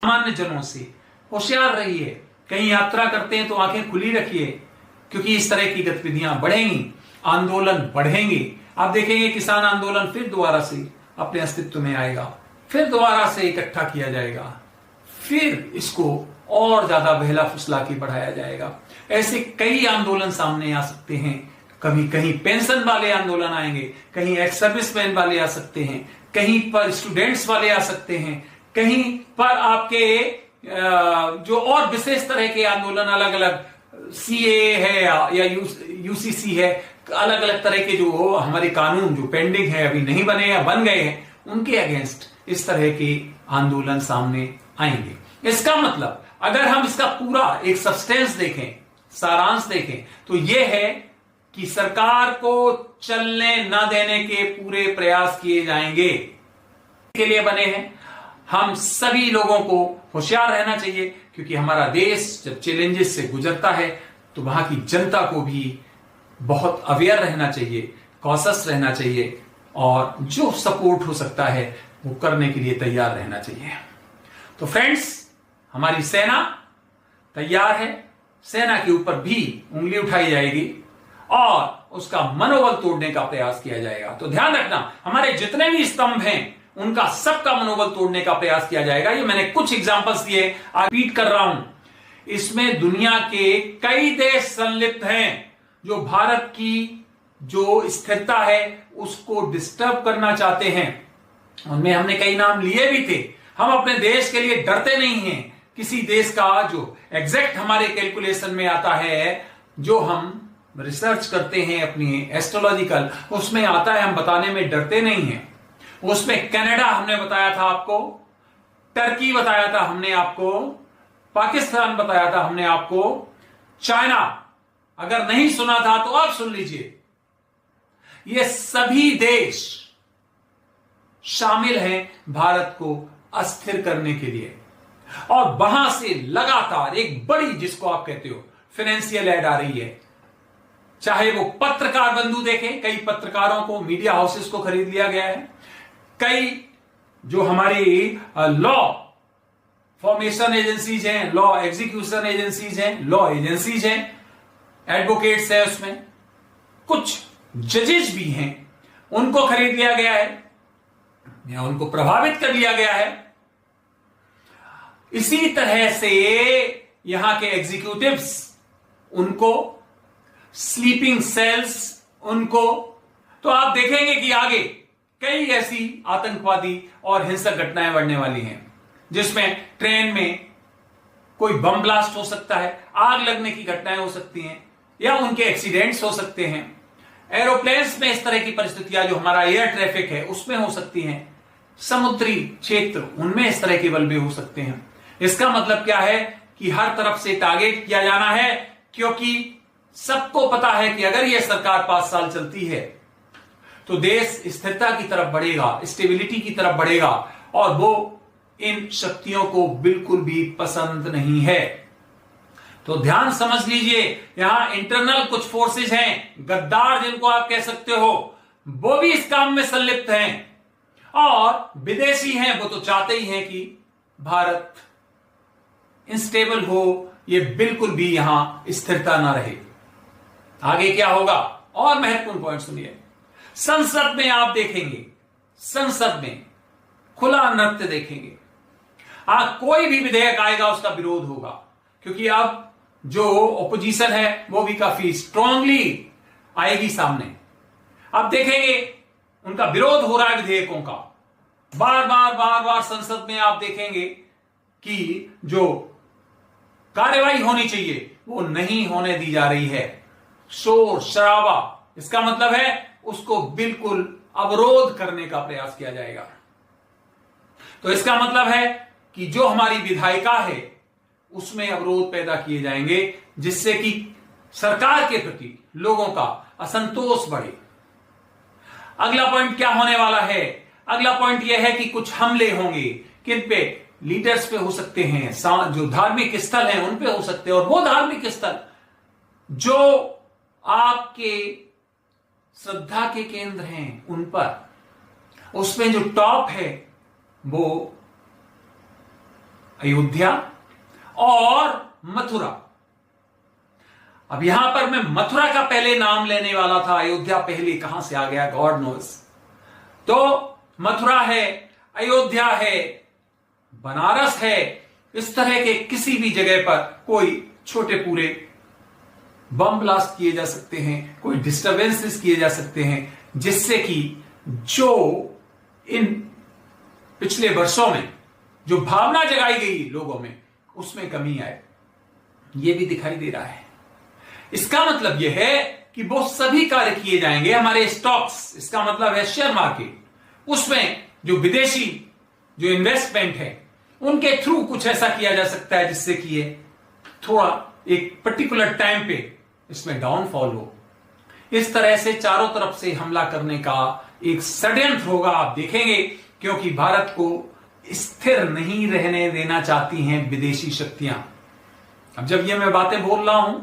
सामान्य जनों से होशियार रहिए। कहीं यात्रा करते हैं तो आंखें खुली रखिए, क्योंकि इस तरह की गतिविधियां बढ़ेंगी, आंदोलन बढ़ेंगे। आप देखेंगे किसान आंदोलन फिर दोबारा से अपने अस्तित्व में आएगा, फिर दोबारा से इकट्ठा किया जाएगा, फिर इसको और ज्यादा बहला फुसला के बढ़ाया जाएगा। ऐसे कई आंदोलन सामने आ सकते हैं। कभी कहीं पेंशन वाले आंदोलन आएंगे, कहीं एक्स सर्विसमैन वाले आ सकते हैं, कहीं पर स्टूडेंट्स वाले आ सकते हैं, कहीं पर आपके जो और विशेष तरह के आंदोलन, अलग अलग सीए है या यूसीसी है, अलग अलग तरह के जो हमारे कानून जो पेंडिंग है, अभी नहीं बने या बन गए हैं, उनके अगेंस्ट इस तरह के आंदोलन सामने आएंगे। इसका मतलब अगर हम इसका पूरा एक सब्सटेंस देखें, सारांश देखें, तो यह है कि सरकार को चलने न देने के पूरे प्रयास किए जाएंगे के लिए बने हैं। हम सभी लोगों को होशियार रहना चाहिए, क्योंकि हमारा देश जब चैलेंजेस से गुजरता है तो वहां की जनता को भी बहुत अवेयर रहना चाहिए, कॉशस रहना चाहिए, और जो सपोर्ट हो सकता है वो करने के लिए तैयार रहना चाहिए। तो फ्रेंड्स, हमारी सेना तैयार है, सेना के ऊपर भी उंगली उठाई जाएगी और उसका मनोबल तोड़ने का प्रयास किया जाएगा। तो ध्यान रखना, हमारे जितने भी स्तंभ हैं उनका सबका मनोबल तोड़ने का प्रयास किया जाएगा। ये मैंने कुछ एग्जांपल्स दिए, रिपीट कर रहा हूं। इसमें दुनिया के कई देश संलिप्त हैं जो भारत की जो स्थिरता है उसको डिस्टर्ब करना चाहते हैं। उनमें हमने कई नाम लिए भी थे। हम अपने देश के लिए डरते नहीं हैं। किसी देश का जो एग्जैक्ट हमारे कैलकुलेशन में आता है, जो हम रिसर्च करते हैं अपनी एस्ट्रोलॉजिकल, उसमें आता है, हम बताने में डरते नहीं हैं। उसमें कनाडा हमने बताया था आपको, टर्की बताया था हमने आपको, पाकिस्तान बताया था हमने आपको, चाइना अगर नहीं सुना था तो आप सुन लीजिए। ये सभी देश शामिल हैं भारत को अस्थिर करने के लिए, और वहां से लगातार एक बड़ी, जिसको आप कहते हो फाइनेंशियल एड आ रही है। चाहे वो पत्रकार बंधु देखें, कई पत्रकारों को, मीडिया हाउसेस को खरीद लिया गया है। कई जो हमारी लॉ फॉर्मेशन एजेंसीज हैं, लॉ एग्जीक्यूशन एजेंसीज हैं, लॉ एजेंसीज हैं, एडवोकेट्स है, उसमें कुछ जजेस भी हैं, उनको खरीद लिया गया है या उनको प्रभावित कर लिया गया है। इसी तरह से यहां के एग्जीक्यूटिव्स, उनको स्लीपिंग सेल्स, उनको, तो आप देखेंगे कि आगे कई ऐसी आतंकवादी और हिंसक घटनाएं बढ़ने वाली हैं, जिसमें ट्रेन में कोई बम ब्लास्ट हो सकता है, आग लगने की घटनाएं हो सकती हैं, या उनके एक्सीडेंट्स हो सकते हैं। एरोप्लेन्स में इस तरह की परिस्थितियां, जो हमारा एयर ट्रैफिक है उसमें हो सकती हैं। समुद्री क्षेत्र, उनमें इस तरह के बल भी हो सकते हैं। इसका मतलब क्या है कि हर तरफ से टारगेट किया जाना है, क्योंकि सबको पता है कि अगर यह सरकार 5 साल चलती है तो देश स्थिरता की तरफ बढ़ेगा, स्टेबिलिटी की तरफ बढ़ेगा, और वो इन शक्तियों को बिल्कुल भी पसंद नहीं है। तो ध्यान समझ लीजिए, यहां इंटरनल कुछ फोर्सेज हैं, गद्दार जिनको आप कह सकते हो, वो भी इस काम में संलिप्त हैं, और विदेशी हैं, वो तो चाहते ही हैं कि भारत इंस्टेबल हो, ये बिल्कुल भी यहां स्थिरता ना रहे। आगे क्या होगा, और महत्वपूर्ण पॉइंट सुनिए। संसद में आप देखेंगे, संसद में खुला नृत्य देखेंगे। कोई भी विधेयक आएगा उसका विरोध होगा, क्योंकि अब जो ओपोजिशन है वो भी काफी स्ट्रांगली आएगी सामने। आप देखेंगे उनका विरोध हो रहा है विधेयकों का। बार बार संसद में आप देखेंगे कि जो कार्यवाही होनी चाहिए वो नहीं होने दी जा रही है। शोर शराबा, इसका मतलब है उसको बिल्कुल अवरोध करने का प्रयास किया जाएगा। तो इसका मतलब है कि जो हमारी विधायिका है उसमें अवरोध पैदा किए जाएंगे, जिससे कि सरकार के प्रति लोगों का असंतोष बढ़े। अगला पॉइंट क्या होने वाला है? अगला पॉइंट यह है कि कुछ हमले होंगे। किन पे? लीडर्स पे हो सकते हैं, जो धार्मिक स्थल हैं उन पे हो सकते हैं, और वो धार्मिक स्थल जो आपके श्रद्धा के केंद्र हैं उन पर, उसमें जो टॉप है वो अयोध्या और मथुरा। अब यहां पर मैं मथुरा का पहले नाम लेने वाला था, अयोध्या पहले कहां से आ गया गॉड नोज। तो मथुरा है, अयोध्या है, बनारस है, इस तरह के किसी भी जगह पर कोई छोटे पूरे बम ब्लास्ट किए जा सकते हैं, कोई डिस्टरबेंसेस किए जा सकते हैं, जिससे कि जो इन पिछले वर्षों में जो भावना जगाई गई लोगों में उसमें कमी आए, यह भी दिखाई दे रहा है। इसका मतलब यह है कि वो सभी कार्य किए जाएंगे हमारे स्टॉक्स, इसका मतलब है शेयर मार्केट, उसमें जो विदेशी जो इन्वेस्टमेंट है उनके थ्रू कुछ ऐसा किया जा सकता है जिससे कि ये थोड़ा एक पर्टिकुलर टाइम पे इसमें डाउनफॉल हो। इस तरह से चारों तरफ से हमला करने का एक षड्यंत्र होगा, आप देखेंगे, क्योंकि भारत को स्थिर नहीं रहने देना चाहती हैं विदेशी शक्तियां। अब जब ये मैं बातें बोल रहा हूं